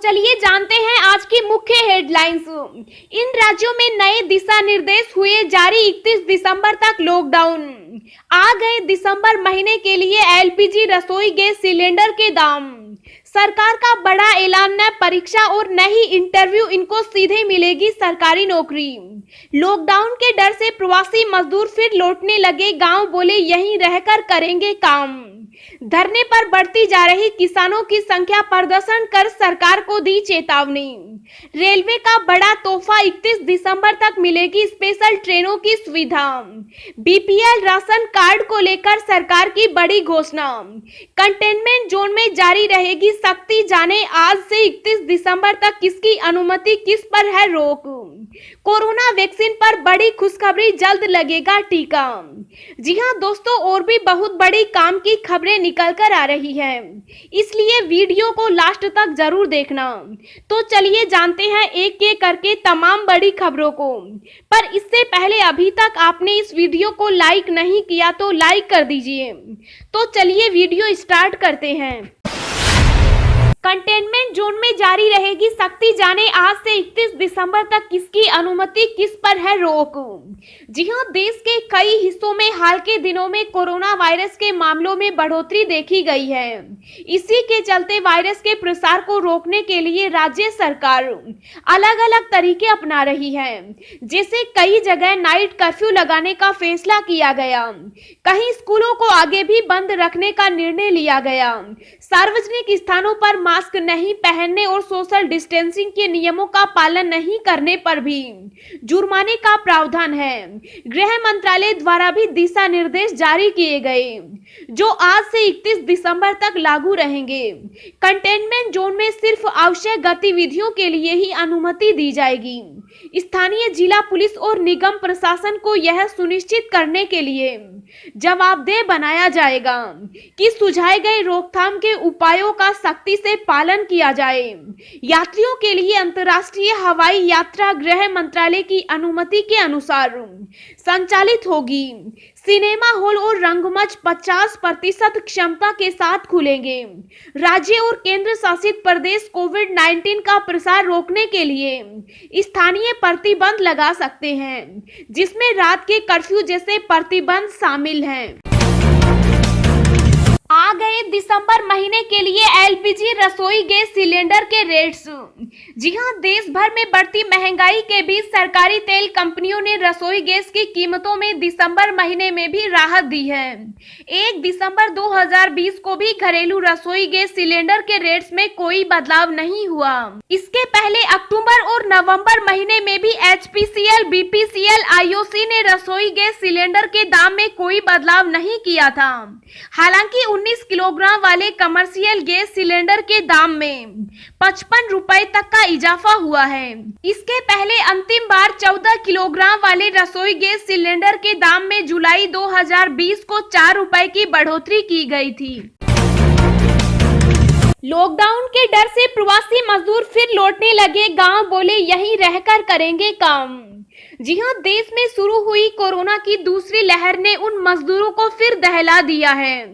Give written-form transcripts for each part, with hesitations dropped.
चलिए जानते हैं आज की मुख्य हेडलाइंस। इन राज्यों में नए दिशा निर्देश हुए जारी। 31 दिसंबर तक लॉकडाउन। आ गए दिसंबर महीने के लिए एलपीजी रसोई गैस सिलेंडर के दाम। सरकार का बड़ा ऐलान, न परीक्षा और न ही इंटरव्यू, इनको सीधे मिलेगी सरकारी नौकरी। लॉकडाउन के डर से प्रवासी मजदूर फिर लौटने लगे गांव, बोले यहीं रहकर करेंगे काम। धरने पर बढ़ती जा रही किसानों की संख्या, प्रदर्शन कर सरकार को दी चेतावनी। रेलवे का बड़ा तोहफा, 31 दिसंबर तक मिलेगी स्पेशल ट्रेनों की सुविधा। बीपीएल राशन कार्ड को लेकर सरकार की बड़ी घोषणा। कंटेनमेंट जोन में जारी रहेगी सख्ती, जाने आज से 31 दिसंबर तक किसकी अनुमति, किस पर है रोक। कोरोना वैक्सीन पर बड़ी खुशखबरी, जल्द लगेगा टीका। जी हां दोस्तों, और भी बहुत बड़ी काम की खबरें निकल कर आ रही है, इसलिए वीडियो को लास्ट तक जरूर देखना। तो चलिए जानते हैं एक एक करके तमाम बड़ी खबरों को। पर इससे पहले अभी तक आपने इस वीडियो को लाइक नहीं किया तो लाइक कर दीजिए। तो चलिए वीडियो स्टार्ट करते हैं। कंटेनमेंट जोन में जारी रहेगी सख्ती, जाने आज से 31 दिसंबर तक किसकी अनुमति, किस पर है रोक। जी हां, देश के कई हिस्सों में हाल के दिनों में कोरोना वायरस के मामलों में बढ़ोतरी देखी गई है। इसी के चलते वायरस के प्रसार को रोकने के लिए राज्य सरकार अलग अलग तरीके अपना रही है। जैसे कई जगह नाइट कर्फ्यू लगाने का फैसला किया गया, कहीं स्कूलों को आगे भी बंद रखने का निर्णय लिया गया। सार्वजनिक स्थानों पर मास्क नहीं पहनने और सोशल डिस्टेंसिंग के नियमों का पालन नहीं करने पर भी जुर्माने का प्रावधान है। गृह मंत्रालय द्वारा भी दिशा निर्देश जारी किए गए, जो आज से 31 दिसंबर तक लागू रहेंगे। कंटेनमेंट जोन में सिर्फ आवश्यक गतिविधियों के लिए ही अनुमति दी जाएगी। स्थानीय जिला पुलिस और निगम प्रशासन को यह सुनिश्चित करने के लिए जवाबदेह बनाया जाएगा कि सुझाए गए रोकथाम के उपायों का सख्ती से पालन किया जाए। यात्रियों के लिए अंतर्राष्ट्रीय हवाई यात्रा गृह मंत्रालय की अनुमति के अनुसार संचालित होगी। सिनेमा हॉल और रंगमंच 50% क्षमता के साथ खुलेंगे। राज्य और केंद्र शासित प्रदेश कोविड-19 का प्रसार रोकने के लिए स्थानीय प्रतिबंध लगा सकते हैं, जिसमें रात के कर्फ्यू जैसे प्रतिबंध शामिल हैं। आ गए दिसंबर महीने के लिए एलपीजी रसोई गैस सिलेंडर के रेट्स। जी हां, देश भर में बढ़ती महंगाई के बीच सरकारी तेल कंपनियों ने रसोई गैस की कीमतों में दिसंबर महीने में भी राहत दी है। 1 दिसंबर 2020 को भी घरेलू रसोई गैस सिलेंडर के रेट्स में कोई बदलाव नहीं हुआ। इसके पहले अक्टूबर और नवंबर महीने में भी एचपीसीएल, बीपीसीएल, आईओसी ने रसोई गैस सिलेंडर के दाम में कोई बदलाव नहीं किया था। हालांकि 19 किलोग्राम वाले कमर्शियल गैस सिलेंडर के दाम में 55 रुपए तक का इजाफा हुआ है। इसके पहले अंतिम बार 14 किलोग्राम वाले रसोई गैस सिलेंडर के दाम में जुलाई 2020 को 4 रुपए की बढ़ोतरी की गई थी। लॉकडाउन के डर से प्रवासी मजदूर फिर लौटने लगे गांव, बोले यहीं रहकर करेंगे काम। जी हां, देश में शुरू हुई कोरोना की दूसरी लहर ने उन मजदूरों को फिर दहला दिया है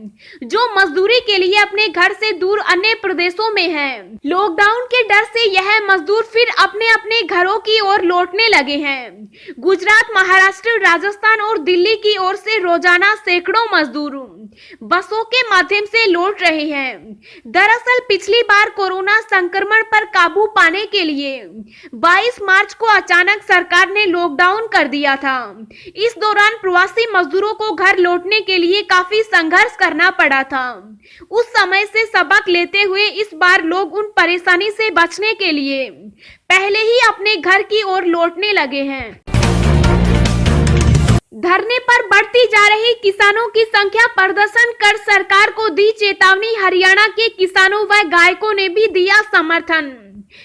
जो मजदूरी के लिए अपने घर से दूर अन्य प्रदेशों में हैं। लॉकडाउन के डर से यह मजदूर फिर अपने अपने घरों की ओर लौटने लगे हैं। गुजरात, महाराष्ट्र, राजस्थान और दिल्ली की ओर से रोजाना सैकड़ों मजदूर बसों के माध्यम से लौट रहे हैं। दरअसल पिछली बार कोरोना संक्रमण पर काबू पाने के लिए 22 मार्च को अचानक सरकार ने लॉकडाउन कर दिया था। इस दौरान प्रवासी मजदूरों को घर लौटने के लिए काफी संघर्ष करना पड़ा था। उस समय से सबक लेते हुए इस बार लोग उन परेशानी से बचने के लिए पहले ही अपने घर की ओर लौटने लगे हैं। धरने पर बढ़ती जा रही किसानों की संख्या, प्रदर्शन कर सरकार को दी चेतावनी। हरियाणा के किसानों व गायकों ने भी दिया समर्थन।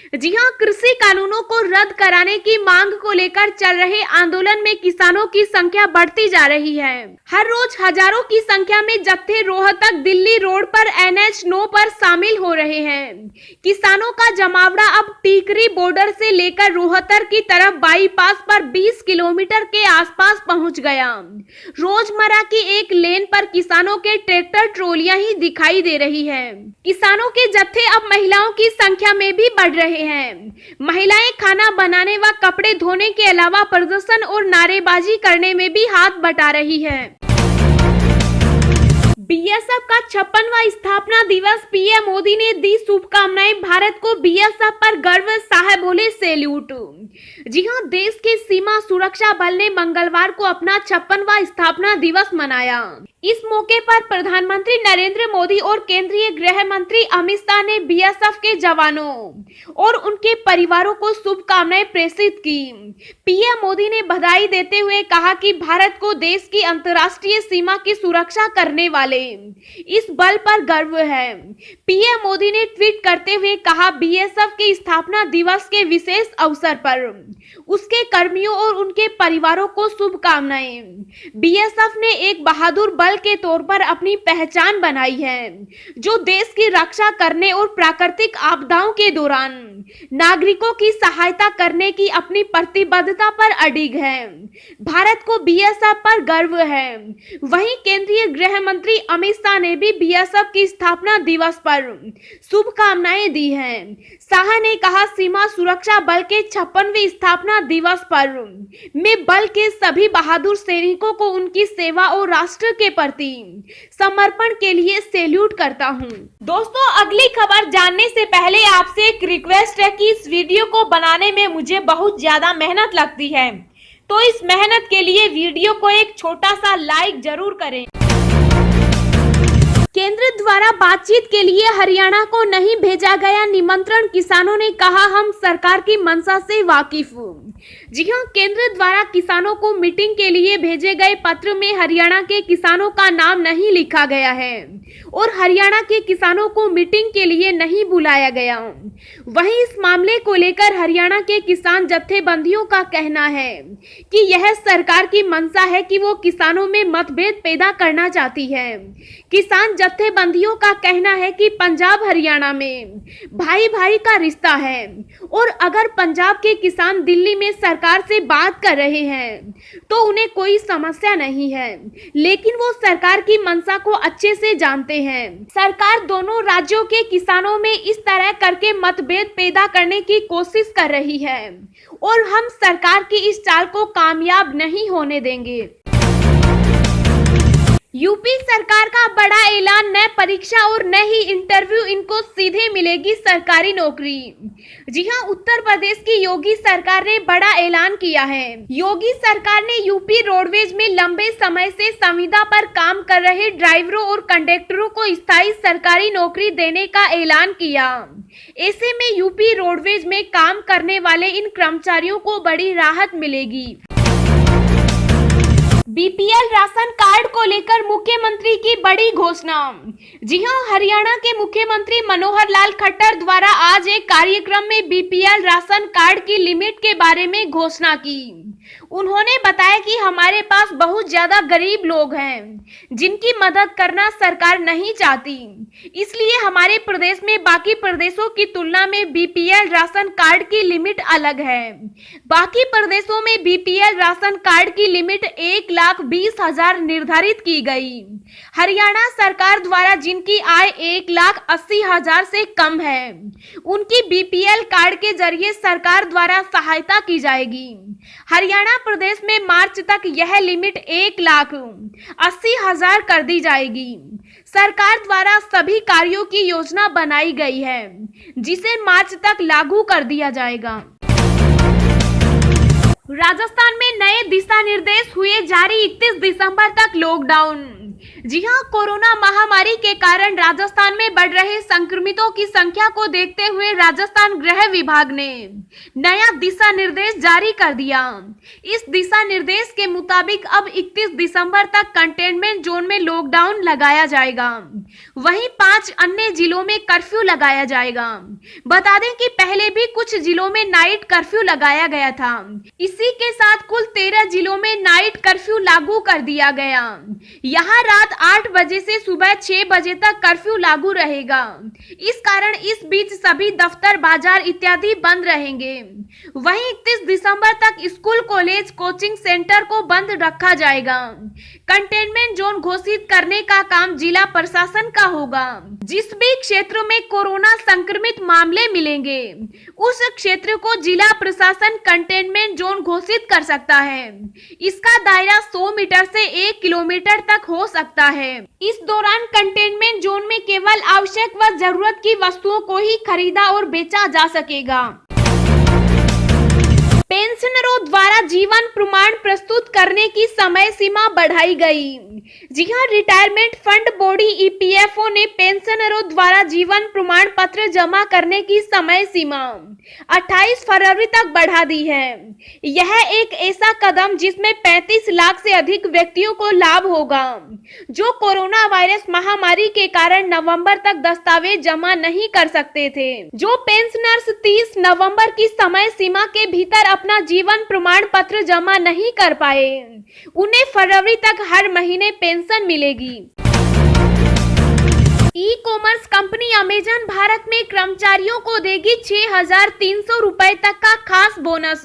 जी हां, कृषि कानूनों को रद्द कराने की मांग को लेकर चल रहे आंदोलन में किसानों की संख्या बढ़ती जा रही है। हर रोज हजारों की संख्या में जत्थे रोहतक दिल्ली रोड पर NH9 पर शामिल हो रहे हैं। किसानों का जमावड़ा अब टीकरी बॉर्डर से लेकर रोहतक की तरफ बाईपास पर 20 किलोमीटर के आसपास पहुंच गया। रोजमर्रा की एक लेन पर किसानों के ट्रैक्टर ट्रॉलियां ही दिखाई दे रही है। किसानों के जत्थे अब महिलाओं की संख्या में भी बढ़ रहे हैं। महिलाएं खाना बनाने व कपड़े धोने के अलावा प्रदर्शन और नारेबाजी करने में भी हाथ बटा रही है। BSF का 56वां स्थापना दिवस, पीएम मोदी ने दी शुभकामनाएं, भारत को BSF पर गर्व, साहब बोले सैल्यूट। जी हां, देश के सीमा सुरक्षा बल ने मंगलवार को अपना 56वां स्थापना दिवस मनाया। इस मौके पर प्रधानमंत्री नरेंद्र मोदी और केंद्रीय गृह मंत्री अमित शाह ने BSF के जवानों और उनके परिवारों को शुभकामनाएं प्रेषित की। पीएम मोदी ने बधाई देते हुए कहा कि भारत को देश की अंतर्राष्ट्रीय सीमा की सुरक्षा करने वाले इस बल पर गर्व है। पीएम मोदी ने ट्वीट करते हुए कहा, BSF के स्थापना दिवस के विशेष अवसर पर उसके कर्मियों और उनके परिवारों को शुभकामनाएं। BSF ने एक बहादुर बल के तौर पर अपनी पहचान बनाई है, जो देश की रक्षा करने और प्राकृतिक आपदाओं के दौरान नागरिकों की सहायता करने की अपनी प्रतिबद्धता पर अडिग है। भारत को BSF पर गर्व है। वहीं केंद्रीय गृह मंत्री अमित शाह ने भी BSF की स्थापना दिवस पर शुभकामनाएं दी हैं। शाह ने कहा, सीमा सुरक्षा बल के 56वें स्थापना दिवस पर मैं बल के सभी बहादुर सैनिकों को उनकी सेवा और राष्ट्र के प्रति समर्पण के लिए सैल्यूट करता हूं। दोस्तों, अगली खबर जानने से पहले आपसे एक रिक्वेस्ट है कि इस वीडियो को बनाने में मुझे बहुत ज्यादा मेहनत लगती है, तो इस मेहनत के लिए वीडियो को एक छोटा सा लाइक जरूर करें। केंद्र द्वारा बातचीत के लिए हरियाणा को नहीं भेजा गया निमंत्रण, किसानों ने कहा, हम सरकार की मंशा से वाकिफ। जी हां, केंद्र द्वारा किसानों को मीटिंग के लिए भेजे गए पत्र में हरियाणा के किसानों का नाम नहीं लिखा गया है और हरियाणा के किसानों को मीटिंग के लिए नहीं बुलाया गया। वहीं इस मामले को लेकर हरियाणा के किसान जत्थेबंदियों का कहना है कि यह सरकार की मंशा है कि वो किसानों में मतभेद पैदा करना चाहती है। किसान जत्थेबंदियों का कहना है कि पंजाब हरियाणा में भाई भाई का रिश्ता है और अगर पंजाब के किसान दिल्ली में सरकार से बात कर रहे हैं तो उन्हें कोई समस्या नहीं है, लेकिन वो सरकार की मंशा को अच्छे से जानते हैं। सरकार दोनों राज्यों के किसानों में इस तरह करके मतभेद पैदा करने की कोशिश कर रही है और हम सरकार की इस चाल को कामयाब नहीं होने देंगे। यूपी सरकार का बड़ा ऐलान, न परीक्षा और न ही इंटरव्यू, इनको सीधे मिलेगी सरकारी नौकरी। जी हां, उत्तर प्रदेश की योगी सरकार ने बड़ा ऐलान किया है। योगी सरकार ने यूपी रोडवेज में लंबे समय से संविदा पर काम कर रहे ड्राइवरों और कंडक्टरों को स्थायी सरकारी नौकरी देने का ऐलान किया। ऐसे में यूपी रोडवेज में काम करने वाले इन कर्मचारियों को बड़ी राहत मिलेगी। BPL राशन कार्ड को लेकर मुख्यमंत्री की बड़ी घोषणा। जी हां, हरियाणा के मुख्यमंत्री मनोहर लाल खट्टर द्वारा आज एक कार्यक्रम में BPL राशन कार्ड की लिमिट के बारे में घोषणा की। उन्होंने बताया कि हमारे पास बहुत ज्यादा गरीब लोग हैं जिनकी मदद करना सरकार नहीं चाहती, इसलिए हमारे प्रदेश में बाकी प्रदेशों की तुलना में BPL राशन कार्ड की लिमिट अलग है। बाकी प्रदेशों में BPL राशन कार्ड की लिमिट 1,20,000 निर्धारित की गई। हरियाणा सरकार द्वारा जिनकी आय 1,80,000 से कम है, उनकी BPL कार्ड के जरिए सरकार द्वारा सहायता की जाएगी। हरियाणा प्रदेश में मार्च तक यह लिमिट 1,80,000 कर दी जाएगी। सरकार द्वारा सभी कार्यों की योजना बनाई गई है, जिसे मार्च तक लागू कर दिया जाएगा। राजस्थान में नए दिशा निर्देश हुए जारी, 31 दिसंबर तक लॉकडाउन। जी हां, कोरोना महामारी के कारण राजस्थान में बढ़ रहे संक्रमितों की संख्या को देखते हुए राजस्थान गृह विभाग ने नया दिशा निर्देश जारी कर दिया। इस दिशा निर्देश के मुताबिक अब 31 दिसंबर तक कंटेनमेंट जोन में लॉकडाउन लगाया जाएगा, वहीं 5 अन्य जिलों में कर्फ्यू लगाया जाएगा। बता दें कि पहले भी कुछ जिलों में नाइट कर्फ्यू लगाया गया था। इसी के साथ कुल 13 जिलों में नाइट कर्फ्यू लागू कर दिया गया। यहाँ रात 8 बजे से सुबह 6 बजे तक कर्फ्यू लागू रहेगा। इस कारण इस बीच सभी दफ्तर, बाजार इत्यादि बंद रहेंगे। वहीं 31 दिसंबर तक स्कूल, कॉलेज, कोचिंग सेंटर को बंद रखा जाएगा। कंटेनमेंट जोन घोषित करने का काम जिला प्रशासन का होगा। जिस भी क्षेत्र में कोरोना संक्रमित मामले मिलेंगे, उस क्षेत्र को जिला प्रशासन कंटेनमेंट जोन घोषित कर सकता है। इसका दायरा 100 मीटर से 1 किलोमीटर तक हो सकता है। इस दौरान कंटेनमेंट जोन में केवल आवश्यक व जरूरत की वस्तुओं को ही खरीदा और बेचा जा सकेगा। पेंशनरों द्वारा जीवन प्रमाण प्रस्तुत करने की समय सीमा बढ़ाई गई। जी हां, रिटायरमेंट फंड बॉडी ईपीएफओ ने पेंशनरों द्वारा जीवन प्रमाण पत्र जमा करने की समय सीमा 28 फरवरी तक बढ़ा दी है। यह एक ऐसा कदम जिसमें 35 लाख से अधिक व्यक्तियों को लाभ होगा, जो कोरोना वायरस महामारी के कारण नवंबर तक दस्तावेज जमा नहीं कर सकते थे। जो पेंशनर्स 30 नवंबर की समय सीमा के भीतर अपना जीवन प्रमाण पत्र जमा नहीं कर पाए, उन्हें फरवरी तक हर महीने पेंशन मिलेगी। E commerce company Amazon Bharat में कर्मचारियों को देगी 6,300 रुपए तक का खास बोनस।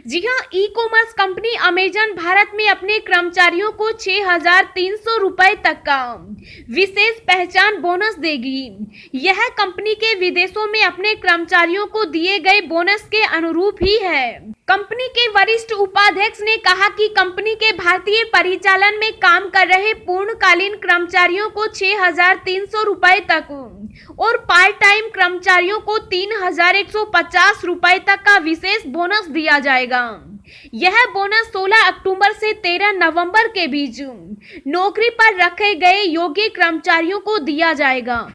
जी हां, e commerce company Amazon Bharat में अपने कर्मचारियों को 6,300 रुपए तक का विशेष पहचान बोनस देगी। यह कंपनी के विदेशों में अपने कर्मचारियों को दिए गए बोनस के अनुरूप ही है। कंपनी के वरिष्ठ उपाध्यक्ष ने कहा कि कंपनी के भारतीय परिचालन में काम कर रहे पूर्णकालीन कर्मचारियों को 6,300 रुपए तक और पार्ट टाइम कर्मचारियों को 3,150 रुपए तक का विशेष बोनस दिया जाएगा। यह बोनस 16 अक्टूबर से 13 नवंबर के बीच नौकरी पर रखे गए योग्य कर्मचारियों को दिया जाएगा।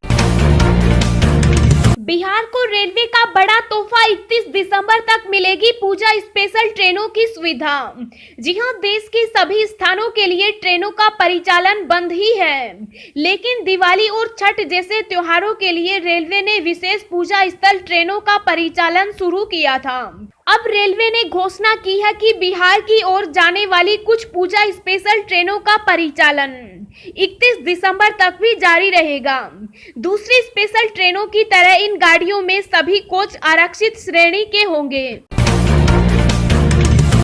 बिहार को रेलवे का बड़ा तोहफा, 31 दिसंबर तक मिलेगी पूजा स्पेशल ट्रेनों की सुविधा। जी हां, देश के सभी स्थानों के लिए ट्रेनों का परिचालन बंद ही है, लेकिन दिवाली और छठ जैसे त्योहारों के लिए रेलवे ने विशेष पूजा स्थल ट्रेनों का परिचालन शुरू किया था। अब रेलवे ने घोषणा की है कि बिहार की ओर जाने वाली कुछ पूजा स्पेशल ट्रेनों का परिचालन 31 दिसंबर तक भी जारी रहेगा। दूसरी स्पेशल ट्रेनों की तरह इन गाड़ियों में सभी कोच आरक्षित श्रेणी के होंगे।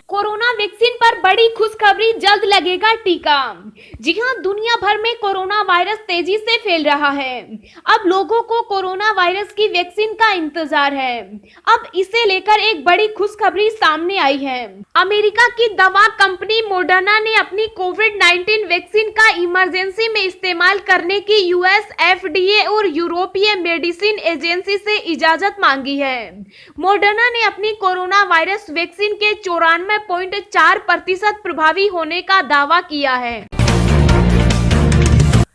कोरोना वैक्सीन पर बड़ी खुशखबरी, जल्द लगेगा टीका। जी हां, दुनिया भर में कोरोना वायरस तेजी से फैल रहा है। अब लोगों को कोरोना वायरस की वैक्सीन का इंतजार है। अब इसे लेकर एक बड़ी खुशखबरी सामने आई है। अमेरिका की दवा कंपनी मॉडर्ना ने अपनी कोविड-19 वैक्सीन का इमरजेंसी में इस्तेमाल करने की यूएस एफडीए और यूरोपीय मेडिसिन एजेंसी से इजाजत मांगी है। मॉडर्ना ने अपनी कोरोना वायरस वैक्सीन के 94.4% प्रभावी होने का दावा किया है।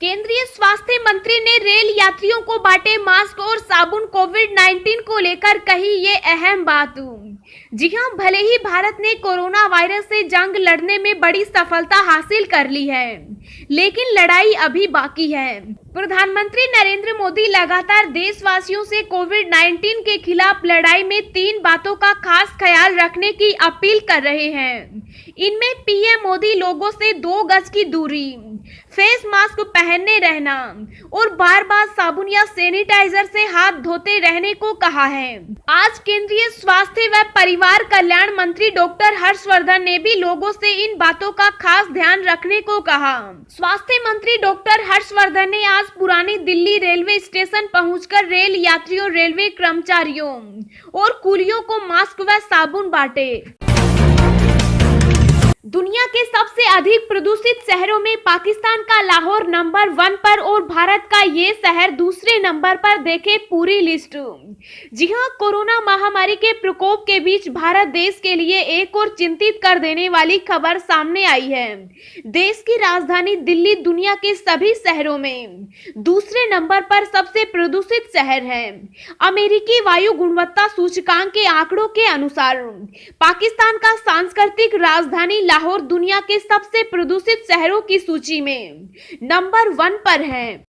केंद्रीय स्वास्थ्य मंत्री ने रेल यात्रियों को बांटे मास्क और साबुन। कोविड-19 को लेकर कही ये अहम बात। जी हां, भले ही भारत ने कोरोना वायरस से जंग लड़ने में बड़ी सफलता हासिल कर ली है, लेकिन लड़ाई अभी बाकी है। प्रधानमंत्री नरेंद्र मोदी लगातार देशवासियों से कोविड-19 के खिलाफ लड़ाई में 3 बातों का खास ख्याल रखने की अपील कर रहे हैं। इनमें पीएम मोदी लोगों से 2 गज की दूरी, फेस मास्क पहनने रहना और बार-बार साबुन या सैनिटाइजर से हाथ धोते रहने को कहा है। आज केंद्रीय स्वास्थ्य व परिवार कल्याण मंत्री डॉक्टर हर्षवर्धन ने भी लोगों से इन बातों का खास ध्यान रखने को कहा। स्वास्थ्य मंत्री डॉक्टर हर्षवर्धन ने आज पुरानी दिल्ली रेलवे स्टेशन पहुंचकर रेल यात्रियों, रेलवे कर्मचारियों और कुलियों को मास्क व साबुन बांटे। दुनिया के सबसे अधिक प्रदूषित शहरों में पाकिस्तान का लाहौर नंबर 1 पर और भारत का ये शहर दूसरे नंबर पर। देखे पूरी लिस्ट। जी हां, कोरोना महामारी के प्रकोप के बीच भारत देश के लिए एक और चिंतित कर देने वाली खबर सामने आई है। देश की राजधानी दिल्ली दुनिया के सभी शहरों में दूसरे नंबर पर सबसे प्रदूषित शहर है। अमेरिकी वायु गुणवत्ता सूचकांक के आंकड़ों के अनुसार पाकिस्तान का सांस्कृतिक राजधानी लाहौर दुनिया के सबसे प्रदूषित शहरों की सूची में नंबर 1 पर है।